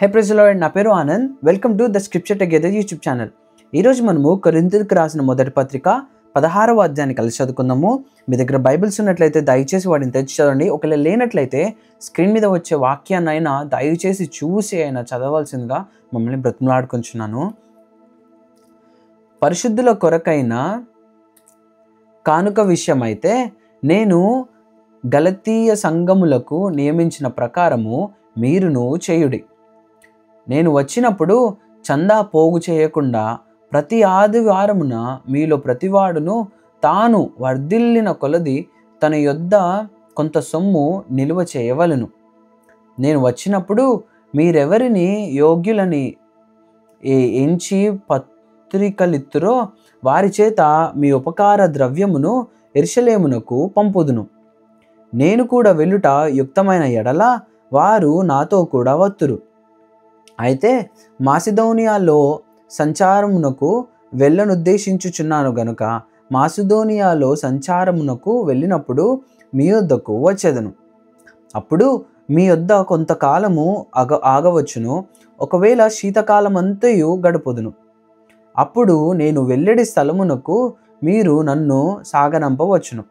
Hey praise the lord, నా పేరు Anand. Welcome to the scripture together YouTube channel. ఈరోజు మనము కొరింథీయులకు రాసిన మొదటి పత్రిక 16వ అధ్యాయాన్ని కలిసి చదువుకుందాము. మీ దగ్గర బైబిల్స్ ఉన్నట్లయితే దయచేసి వాటిని తెచ్చి చదవండి. ఒకవేళ లేనట్లయితే స్క్రీన్ మీద వచ్చే వాక్యాన్నైనా దయచేసి చూసి అయినా చదవాల్సిందిగా మమ్మల్ని బ్రతిమలాడుకుంటున్నాను. పరిశుద్ధుల కొరకైన కానుక విషయమైతే నేను గలతీయ సంఘములకు నియమించిన ప్రకారము మీరును చేయుడి. నేను వచ్చినప్పుడు చందా పోగు చేయకుండా ప్రతి ఆదివారమున మీలో ప్రతివాడును తాను వర్ధిల్లిన కొలది తన యొద్ద కొంత సొమ్ము నిలువ చేయవలెను. నేను వచ్చినప్పుడు మీరెవరిని యోగ్యులని ఎంచి పత్రికలిత్తురో వారి చేత మీ ఉపకార ద్రవ్యమును యెరూషలేమునకు పంపుదును. నేను కూడా వెళ్ళుట యుక్తమైన ఎడల వారు నాతో కూడా వత్తురు. అయితే మాసిదోనియాలో సంచారమునకు వెళ్ళనుద్దేశించుచున్నాను గనుక మాసిదోనియాలో సంచారమునకు వెళ్ళినప్పుడు మీ యొద్దకు వచ్చేదను. అప్పుడు మీ యొద్ద కొంతకాలము ఆగవచ్చును. ఒకవేళ శీతకాలమంతయు గడుపుదును. అప్పుడు నేను వెళ్ళెడి స్థలమునకు మీరు నన్ను సాగనంపవచ్చును.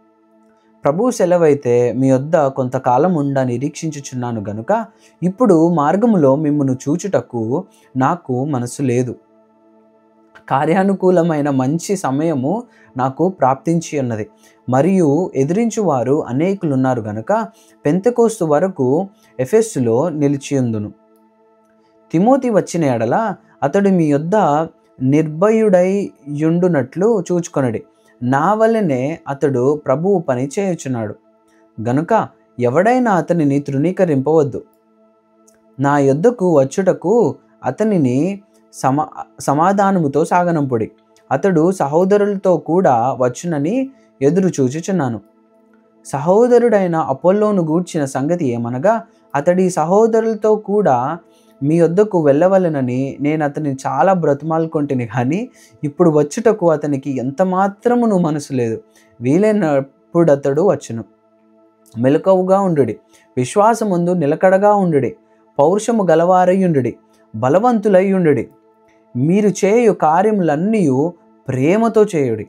ప్రభు సెలవైతే మీ యొద్ద కొంతకాలం నిరీక్షించుచున్నాను గనుక ఇప్పుడు మార్గములో మిమ్మును చూచుటకు నాకు మనసు లేదు. కార్యానుకూలమైన మంచి సమయము నాకు ప్రాప్తించి ఉన్నది, మరియు ఎదిరించువారు అనేకులున్నారు గనుక పెంతెకోస్తు వరకు ఎఫెసులో నిలిచియుందును. తిమోతి వచ్చిన ఎడల అతడు మీ యొద్ద నిర్భయుడై యుండునట్లు చూచుకొనడి. నా వలనే అతడు ప్రభువు పని చేయుచున్నాడు గనుక ఎవడైనా అతనిని తృణీకరింపవద్దు. నా యొద్దకు వచ్చుటకు అతనిని సమాధానముతో సాగనంపుడి. అతడు సహోదరులతో కూడా వచ్చునని ఎదురు చూచుచున్నాను. సహోదరుడైన అపోల్లోను గూర్చిన సంగతి ఏమనగా అతడి సహోదరులతో కూడా మీ యొద్దకు వెళ్ళవలెనని నేను అతన్ని చాలా బ్రతిమాలుకొంటిని, కానీ ఇప్పుడు వచ్చుటకు అతనికి ఎంత మాత్రమును మనసు లేదు. వీలైనప్పుడు అతడు వచ్చును. మెలకువగా ఉండుడి, విశ్వాసమందు నిలకడగా ఉండుడి, పౌరుషము గలవారై ఉండుడి, బలవంతులై ఉండుడి. మీరు చేయు కార్యములన్నీ ప్రేమతో చేయుడి.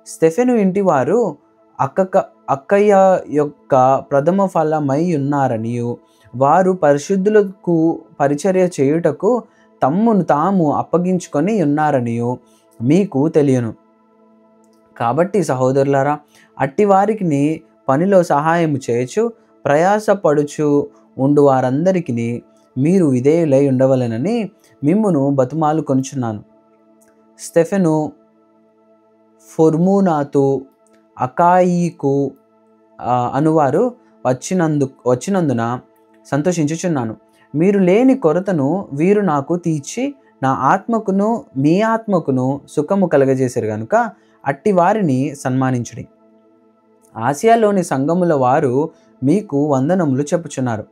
స్టెఫెను ఇంటివారు అక్కయ్య యొక్క ప్రథమ ఫలమై ఉన్నారనియు వారు పరిశుద్ధులకు పరిచర్య చేయుటకు తమ్మును తాము అప్పగించుకొని ఉన్నారనియు మీకు తెలియను. కాబట్టి సహోదరులారా, అట్టి వారికి పనిలో సహాయము చేయొచ్చు ప్రయాసపడుచు ఉండు వారందరికీ మీరు విధేయులై ఉండవలెనని మిమ్మును బతుమాలు కొనుచున్నాను. స్టెఫెను, ఫొర్మునాతు, అకాయికు అనువారు వచ్చినందున సంతోషించుచున్నాను. మీరు లేని కొరతను వీరు నాకు తీర్చి నా ఆత్మకును మీ ఆత్మకును సుఖము కలగజేశారు కనుక అట్టి వారిని సన్మానించుడి. ఆసియాలోని సంఘముల వారు మీకు వందనములు చెప్పుచున్నారు.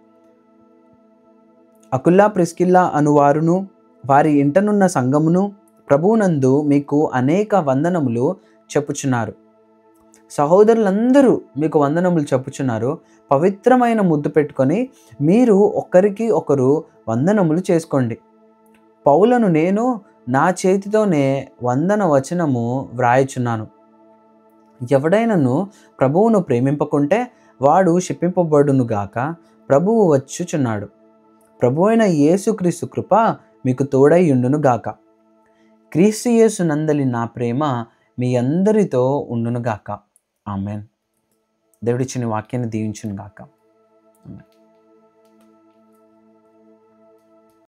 అకుల్లా ప్రిస్కిల్లా అనువారును వారి ఇంటనున్న సంఘమును ప్రభువునందు మీకు అనేక వందనములు చెప్పుచున్నారు. సహోదరులందరూ మీకు వందనములు చెప్పుచున్నారు. పవిత్రమైన ముద్దు పెట్టుకొని మీరు ఒకరికి ఒకరు వందనములు చేసుకోండి. పౌలను నేను నా చేతితోనే వందన వచనము వ్రాయుచున్నాను. ఎవడైనను ప్రభువును ప్రేమింపకుంటే వాడు శిక్షింపబడును గాక. ప్రభువు వచ్చుచున్నాడు. ప్రభు అయిన యేసుక్రీస్తు కృప మీకు తోడై ఉండును గాక. క్రీస్తు యేసు నందలి నా ప్రేమ మీ అందరితో ఉండును గాక. ఆమెన్. దేవుడిచ్చిన వాక్యాన్ని దీవించును గాక. ఆమెన్.